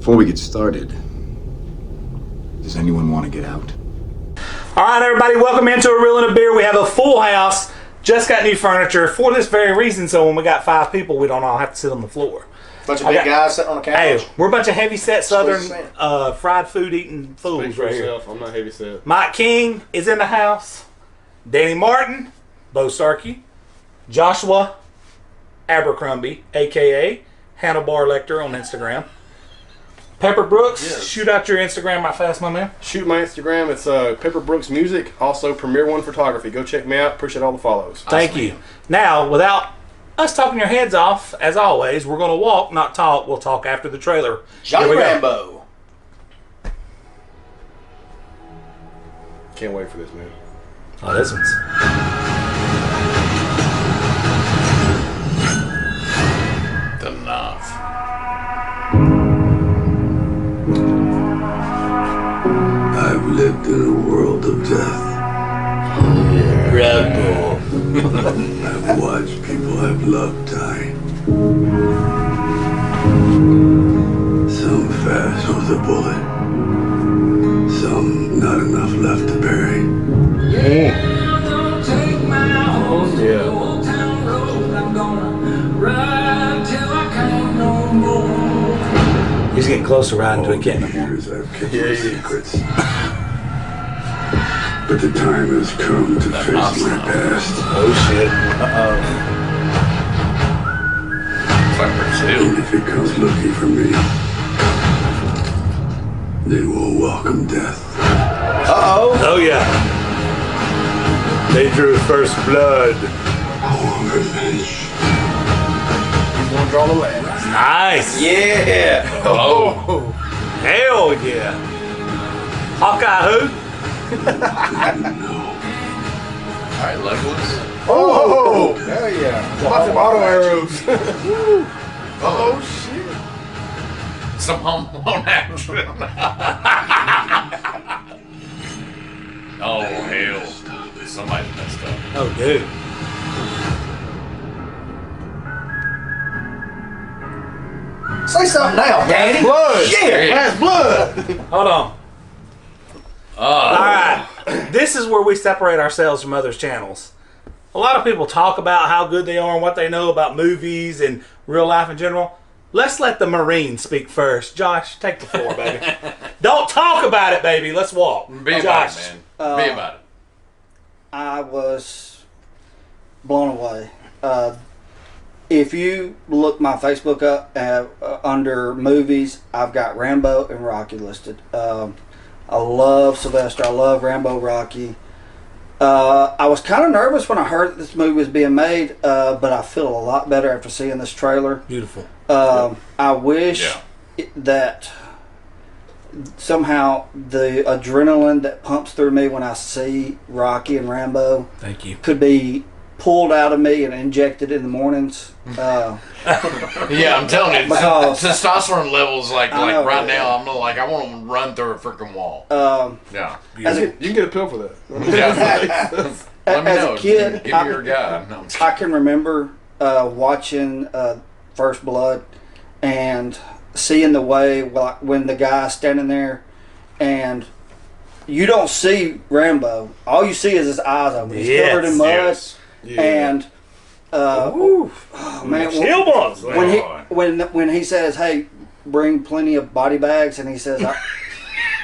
Before we get started, does anyone want to get out? All right, everybody, welcome into A Reel and a Beer. We have a full house. Just got new furniture for this very reason, so when we got 5 people, we don't all have to sit on the floor. Bunch of big guys sitting on the couch. Hey, we're a bunch of heavy-set Southern fried food-eating fools Speak for right here. yourself. I'm not heavy-set. Mike King is in the house. Danny Martin, Bo Starkey, Joshua Abercrombie, a.k.a. Handlebar Lecter on Instagram. Pepper Brooks, Yes. Shoot out your Instagram right fast, my man. Shoot my Instagram. It's Pepper Brooks Music. Also, Premier One Photography. Go check me out. Appreciate all the follows. Thank you. Now, without us talking your heads off, as always, we're going to walk, not talk. We'll talk after the trailer. Johnny Here we go. Rambo. Can't wait for this, man. Oh, this one's... The knife. I've lived in a world of death. Rambo. I've watched people I've loved die. Some fast with a bullet. Some not enough left to bury. He's getting close to riding to a kitten. Years I've kept my secrets. But the time has come to face my past. Oh, shit. And if it comes looking for me, they will welcome death. Oh, yeah. They drew first blood. I want revenge. He's gonna draw the line. Nice. Yeah. Oh. Hell yeah. Hawkeye who? Alright, Legolas. Oh! Hell yeah. Lots of auto arrows. Oh, shit. Some home action. Oh, hell. Somebody messed up. Oh, dude. Say something now, Danny. Blood. Yeah. That's blood. Hold on. All right. This is where we separate ourselves from others' channels. A lot of people talk about how good they are and what they know about movies and real life in general. Let's let the Marine speak first. Josh, take the floor, baby. Don't talk about it, baby. Let's walk. Be about it, man. Be about it. I was blown away. If you look my Facebook up under movies, I've got Rambo and Rocky listed. I love Sylvester. I love Rambo, Rocky. I was kind of nervous when I heard that this movie was being made, but I feel a lot better after seeing this trailer. Beautiful. I wish that somehow the adrenaline that pumps through me when I see Rocky and Rambo Thank you. could be pulled out of me and injected in the mornings. Yeah, I'm telling you, Because- testosterone levels like know, right yeah. now. I'm like I want to run through a freaking wall. Yeah, As a, You can get a pill for that. yeah. Let me as know. a kid, Give me your guy. No, I'm just I can remember watching First Blood and seeing the way when the guy's standing there and you don't see Rambo. All you see is his eyes open. He's covered in mud. Yes. Yeah. And oh, man, Chill bumps. when he says, "Hey, bring plenty of body bags," and he says,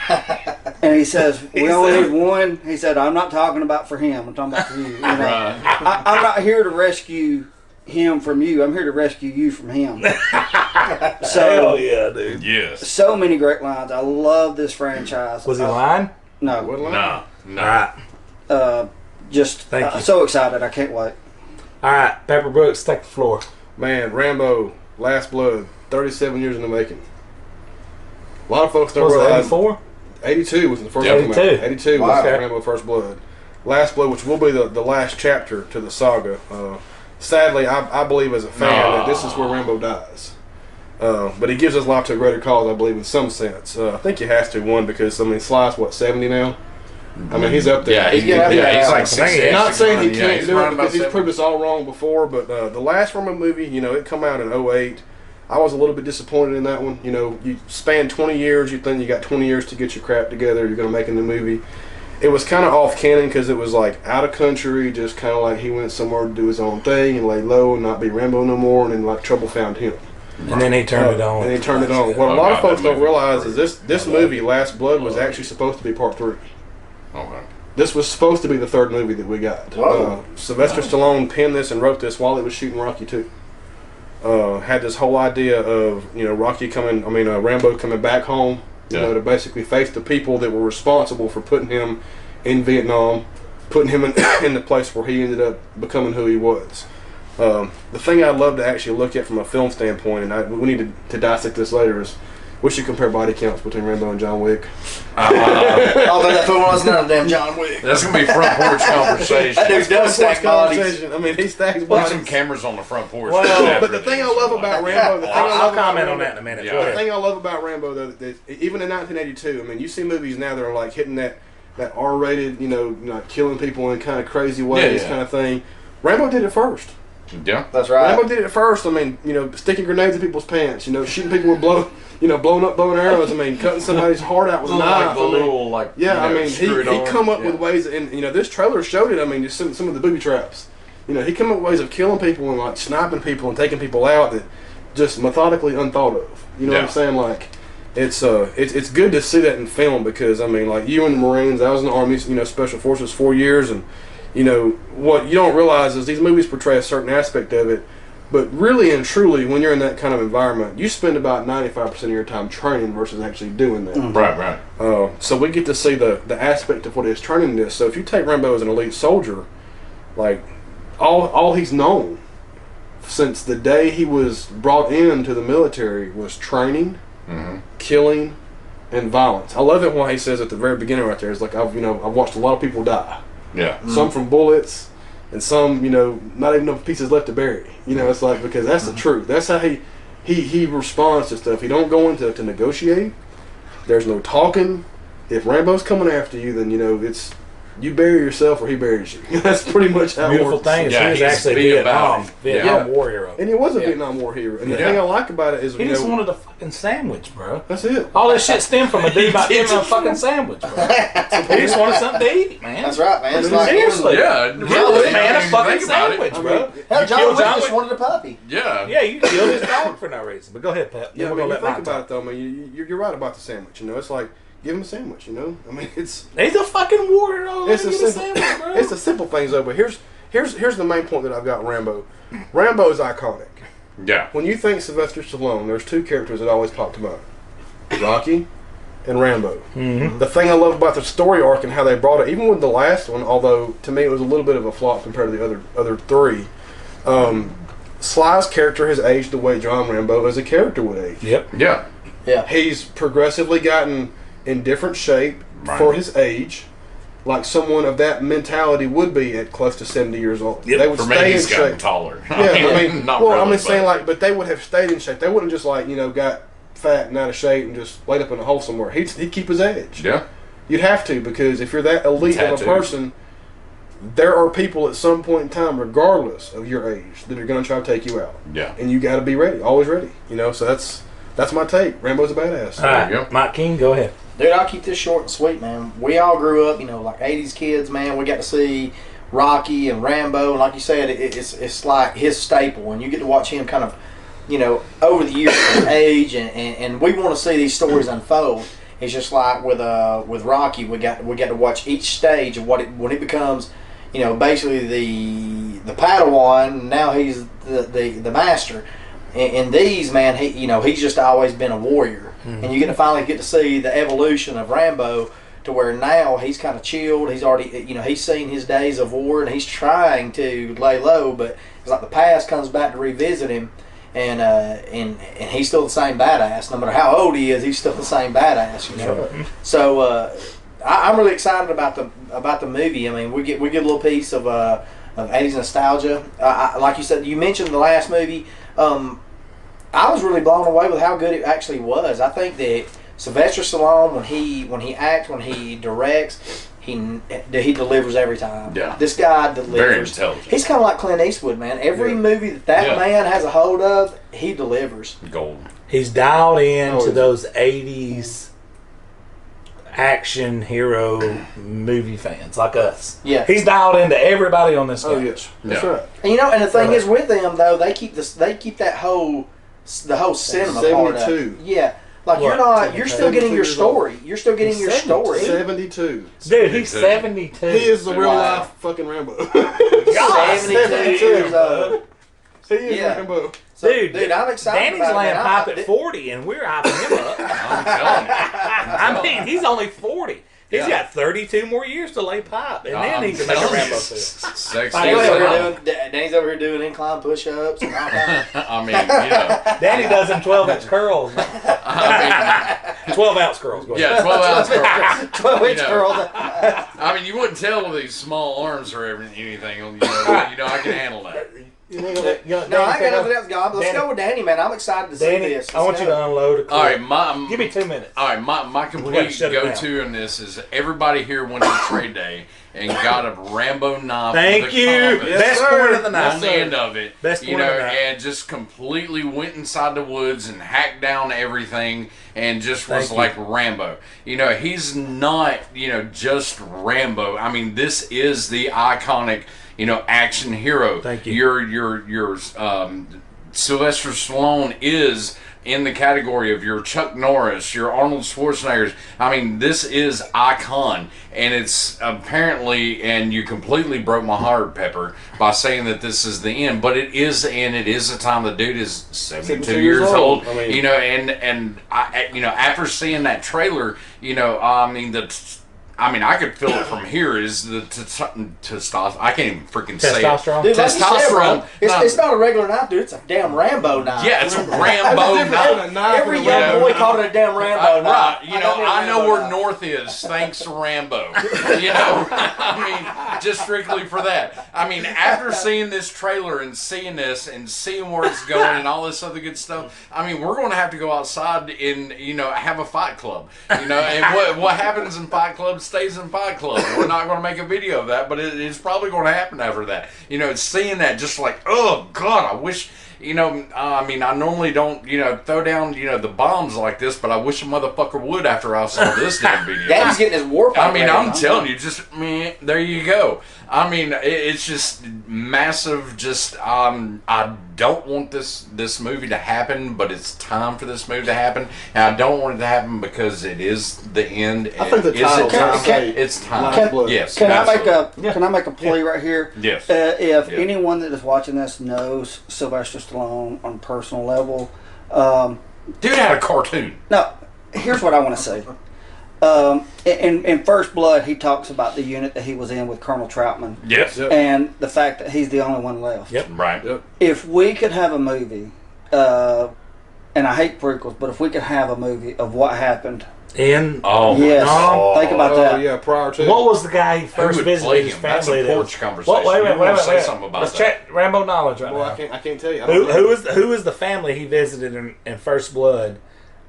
and he says, "We only need one." He said, "I'm not talking about for him. I'm talking about for you. You know? Right. I'm not here to rescue him from you. I'm here to rescue you from him." Hell yeah, dude. Yes. So many great lines. I love this franchise. Was he lying? No. What line? No. No. All right. Just Thank you. so excited. I can't wait. All right. Pepper Brooks, take the floor. Man, Rambo, Last Blood, 37 years in the making. A lot of folks don't Was it realize 84? 82 was the first Yep. one. 82. 82 Wow. was Rambo First Blood. Last Blood, which will be the last chapter to the saga. Sadly, I believe as a fan that this is where Rambo dies. But he gives his life to a greater cause, I believe, in some sense. I think he has to, one, because, I mean, Sly's, what, 70 now? I mean, he's up there. Yeah, he's like 60. Not saying he can't he's do around it about because he's 70. proved us all wrong before, but the last Rambo movie, you know, it come out in 08. I was a little bit disappointed in that one. You know, you span 20 years, you think you got 20 years to get your crap together, you're going to make a new movie. It was kind of off canon because it was like out of country, just kind of like he went somewhere to do his own thing and lay low and not be Rambo no more, and then like trouble found him. And then he turned it on. And he turned it on. What a lot of folks don't realize is this movie, Last Blood, was actually supposed to be part 3. Okay. This was supposed to be the 3rd movie that we got. Sylvester Stallone penned this and wrote this while he was shooting Rocky 2. Had this whole idea of, you know, Rambo coming back home, you know, to basically face the people that were responsible for putting him in Vietnam, putting him in the place where he ended up becoming who he was. The thing I'd love to actually look at from a film standpoint, and we need to dissect this later, is we should compare body counts between Rambo and John Wick. Although that fool was none of them John Wick. That's gonna be front porch conversation. That dude does stack bodies. I mean, he stacks Put bodies. some cameras on the front porch. Well, but the thing I love about Rambo, I'll comment on that in a minute. Yeah. Go The ahead. thing I love about Rambo, though, that even in 1982, I mean, you see movies now that are like hitting that R-rated, you know, like killing people in kind of crazy ways, kind of thing. Rambo did it first. Yeah, That's right. Rambo did it first. I mean, you know, sticking grenades in people's pants, you know, shooting people with blowing up bow and arrows. I mean, cutting somebody's heart out with a knife. He come up with ways, and you know, this trailer showed it. I mean, just some of the booby traps. You know, he come up with ways of killing people and like sniping people and taking people out that just methodically unthought of. You know what I'm saying? Like, it's good to see that in film because I mean, like you in the Marines, I was in the Army, you know, Special Forces 4 years, and you know what you don't realize is these movies portray a certain aspect of it. But really and truly, when you're in that kind of environment, you spend about 95% of your time training versus actually doing that. Right. So we get to see the aspect of what his training is. So if you take Rambo as an elite soldier, like all he's known since the day he was brought into the military was training, killing, and violence. I love it when he says at the very beginning right there, it's like I've watched a lot of people die. Yeah. Some from bullets. And some, you know, not even enough pieces left to bury. You know, it's like, because that's the truth. That's how he responds to stuff. He don't go into to negotiate. There's no talking. If Rambo's coming after you, then, you know, it's you bury yourself or he buries you. That's pretty much how it Beautiful works. thing is Yeah, he was he's actually Vietnam. Vietnam warrior. And he was a Vietnam War hero. And the thing I like about it is, He you just know, wanted a fucking sandwich, bro. that's it. All this shit stemmed from a dude about giving him a fucking sandwich, bro. He just wanted something to eat, man. That's right, man. It's I mean, like seriously. Yeah. Give this man a fucking Think about it. sandwich, bro. Hell, You John killed Wick John just Wick. wanted a puppy. Yeah. Yeah, you killed his dog for no reason. But go ahead, Pep. Yeah, Then I we're mean, gonna you let think Mike about talk. it though, man. You're right about the sandwich. You know, it's like give him a sandwich. You know, I mean, it's He's a fucking warrior. Though. It's Let the him get a simple, sandwich, bro. it's the simple things though. But here's the main point that I've got in Rambo. Rambo is iconic. Yeah. When you think Sylvester Stallone, there's two characters that always pop to mind: Rocky and Rambo. Mm-hmm. The thing I love about the story arc and how they brought it, even with the last one, although to me it was a little bit of a flop compared to the other three. Sly's character has aged the way John Rambo as a character would age. Yep. Yeah. Yeah. He's progressively gotten in different shape for his age, like someone of that mentality would be at close to 70 years old. Yep. They would For me, stay in he's gotten shape. taller. Yeah, I mean, not well, really, I'm just saying, but- like, but they would have stayed in shape. They wouldn't just like, you know, got fat and out of shape and just laid up in a hole somewhere. He'd keep his edge. Yeah. You'd have to, because if you're that elite of a Tattoos. person, there are people at some point in time, regardless of your age, that are going to try to take you out. Yeah. And you got to be ready, always ready. You know, so that's my take. Rambo's a badass. All right, you go. Mike King, go ahead. Dude, I'll keep this short and sweet, man. We all grew up, you know, like 80s kids, man. We got to see Rocky and Rambo, and like you said, it's like his staple, and you get to watch him kind of, you know, over the years age, and we want to see these stories unfold. It's just like with Rocky, we got to watch each stage of when it becomes, you know, basically the Padawan. Now he's the master. And these, man, he's just always been a warrior. Mm-hmm. And you finally get to see the evolution of Rambo to where now he's kind of chilled. He's already, you know, he's seen his days of war and he's trying to lay low, but it's like the past comes back to revisit him, and he's still the same badass. No matter how old he is, he's still the same badass. You know. Sure. So I'm really excited about the movie. I mean, we get a little piece of 80s nostalgia. Like you said, you mentioned the last movie. I was really blown away with how good it actually was. I think that Sylvester Stallone, when he acts, when he directs, he delivers every time. Yeah. This guy delivers. Very intelligent. He's kind of like Clint Eastwood, man. Every movie that Yeah. man has a hold of, he delivers. Gold. He's dialed in Oh, to is those 80s action hero movie fans like us. Yeah. He's dialed into everybody on this couch. Oh yes, that's Yeah. right. And and the thing is with them though, they keep that whole cinema part of 72. it. Yeah. Like What? you're still getting your 72 years old. story. You're still getting your story. 72. Dude, he's 72. He is the real Wow. life fucking Rambo. God, 72 years old. He is Yeah. Rambo. So, Dude, I'm excited Danny's about it, laying man. pipe at 40, and we're hyping him up. I'm telling you. I mean, he's only 40. He's Yeah. got 32 more years to lay pipe, and then he can make a telling you. Rambo film. Sexy. Danny's over, here as Danny's over here doing incline push-ups and all that. hell. I mean, you know. Danny does them 12-inch curls. I 12-ounce curls. Go mean, ahead. yeah, 12 ounce curls. 12-inch You know. curls. I mean, you wouldn't tell with these small arms or anything. You know, I can handle that. No, I ain't got nothing else, God. Let's go with Danny, man. I'm excited to see Danny, this. I want you to unload a clip. All right, Give me 2 minutes. All right, my We gotta complete shut it go-to in this is everybody here went to trade day and got a Rambo knife. Thank with a you. compass Best sir. point of the on night. the end of it. Best you point know, of the night. and just completely went inside the woods and hacked down everything and just was Thank you. like Rambo. You know, he's not, just Rambo. I mean, this is the iconic, action hero. Thank you. Your Sylvester Stallone is in the category of your Chuck Norris, your Arnold Schwarzeneggers. I mean, this is icon, and it's apparently, and you completely broke my heart, Pepper, by saying that this is the end. But it is the end. It is the time. The dude is 72 years old. I mean, and I, after seeing that trailer, I could feel it from here. Is the testosterone? I can't even freaking say it. Testosterone? Dude, like you said, bro, Testosterone. it's not a regular knife, dude. It's a damn Rambo knife. Yeah, it's a Rambo Different knife. than a knife Every and a young Rambo boy knife. called it a damn Rambo Right, knife. I know where North is thanks to Rambo. Just strictly for that. I mean, after seeing this trailer and seeing this and seeing where it's going and all this other good stuff, I mean, we're going to have to go outside and have a fight club. And what happens in fight club stays in fight club. We're not going to make a video of that, but it's probably going to happen after that. Seeing that, just like, oh God, I wish. I normally don't, throw down, the bombs like this, but I wish a motherfucker would after I saw this damn video. Daddy's getting his war pipe. I mean, ready. I'm telling you, just, man, there you go. I mean, it's just massive, I don't want this movie to happen, but it's time for this movie to happen, and I don't want it to happen because it is the end. I think the Is title it time? can- It's time. Lifeblood. Yes. Can I make absolutely. Can I make a plea right here? Yes. If Yeah. anyone that is watching this knows Sylvester Stallone on a personal level, Dude had a cartoon. no, here's what I want to say. In First Blood, he talks about the unit that he was in with Colonel Troutman Yes. Yep. and the fact that he's the only one left. Yep. Right. Yep. If we could have a movie, and I hate prequels, but if we could have a movie of what happened, Oh, yes, no. think about Oh that. yeah, prior to What was the guy he Who first would visited play his him? That's family? a that porch was- conversation. Wait a You minute, wanna wait a say minute. something about Let's that. check Rambo knowledge right Well, now. I can't tell you. I don't know. Who is the family he visited in First Blood?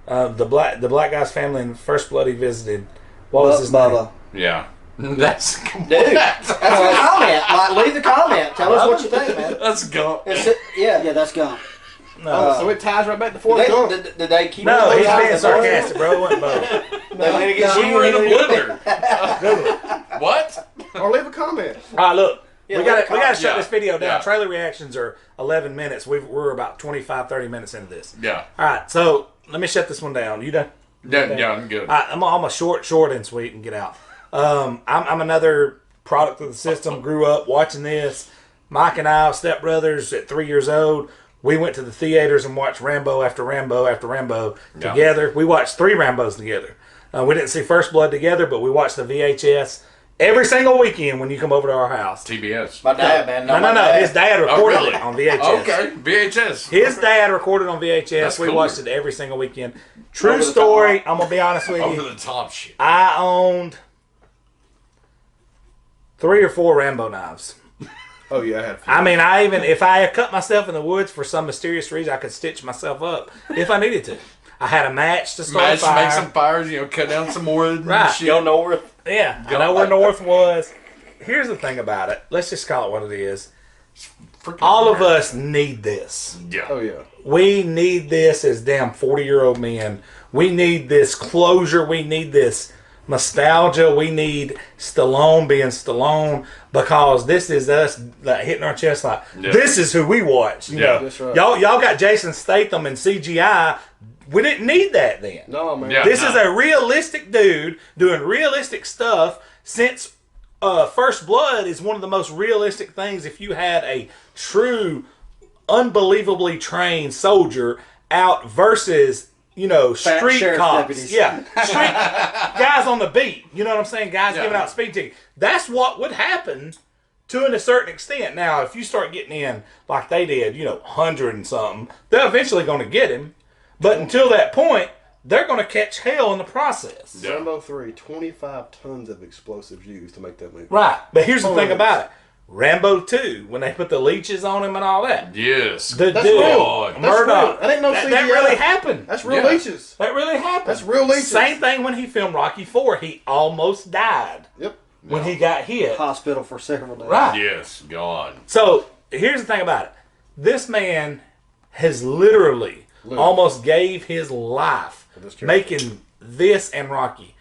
The black guy's family in First Blood he visited. What was his Bubba. Yeah. That's Dude, that's a comment. Like, leave the comment. Tell us what you think, man. That's gone. Yeah, that's gone. name? No, So it ties right back to Forrest Did Gump. they keep no, those he's guys being in sarcastic, bro. It wasn't Bubba. They went against We you. were in a and you- blender. What? Or leave a comment. All right, look. Yeah, we got to yeah. shut this video down. Yeah. Trailer reactions are 11 minutes. We're about 25, 30 minutes into this. Yeah. All right, so let me shut this one down. You done? Yeah, I'm good. All right, I'm a short and sweet and get out. I'm another product of the system. Grew up watching this. Mike and I, stepbrothers, at 3 years old, we went to the theaters and watched Rambo after Rambo after Rambo Yeah. together. We watched 3 Rambos together. We didn't see First Blood together, but we watched the VHS every single weekend when you come over to our house. TBS. My dad, man. No. my dad. His dad Oh, recorded really? it on VHS. Okay, VHS. His dad recorded on VHS. That's We cool. watched it every single weekend. True Over the story. top. I'm gonna be honest with Over you. the top shit. I owned 3 or 4 Rambo knives. Oh yeah, I had. I mean, if I had cut myself in the woods for some mysterious reason, I could stitch myself up if I needed to. I had a match to start a Match to fire. make some fires, cut down some wood. Right. And shit. Go north. Yeah, I know where North was. Here's the thing about it. Let's just call it what it is. Freaking All of America. us need this. Yeah. Oh yeah. We need this as damn 40-year-old men. We need this closure. We need this nostalgia. We need Stallone being Stallone because this is us like, hitting our chest like, this is who we watch. You know? That's right. Y'all got Jason Statham and CGI. We didn't need that then. No, man. Yeah. This is a realistic dude doing realistic stuff. Since First Blood is one of the most realistic things. If you had a true, unbelievably trained soldier out versus, you know, Fat street sheriff cops. deputies. Yeah. Street guys on the beat. You know what I'm saying? Guys Yeah. giving out speed tickets. That's what would happen to a certain extent. Now, if you start getting in like they did, you know, 100 and something, they're eventually going to get him. But until that point, they're going to catch hell in the process. Yeah. Rambo 3, 25 tons of explosives used to make that movie. Right. But here's the thing Tons. about it. Rambo 2, when they put the leeches on him and all that. Yes. The That's dude, real. That's Murdoch. real. I didn't know that CGI. really happened. That's real Yeah. leeches. That really happened. That's real leeches. Same thing when he filmed Rocky 4. He almost died Yep. when he got hit. Hospital for several days. Right. Yes. God. So here's the thing about it. This man has literally almost gave his life this character. making this and Rocky.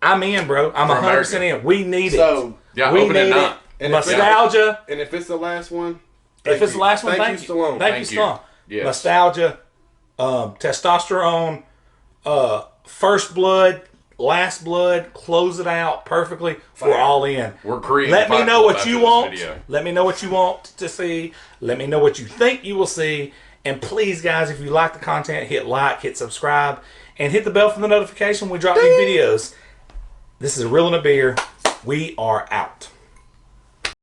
I'm in, bro. I'm For 100% America. in. We need So, it. Yeah. We Open at need 9. it. And if Nostalgia. And if it's the last one, If it's the last one, thank you, Stallone. Thank you, Stallone. Yes. Nostalgia, testosterone, First Blood, Last Blood, close it out perfectly. We're all in. We're creating. Let me Fight know Club what after you this want. video. Let me know what you want to see. Let me know what you think you will see. And please, guys, if you like the content, hit like, hit subscribe, and hit the bell for the notification when we drop new videos. This is a Real and a Beer. We are out.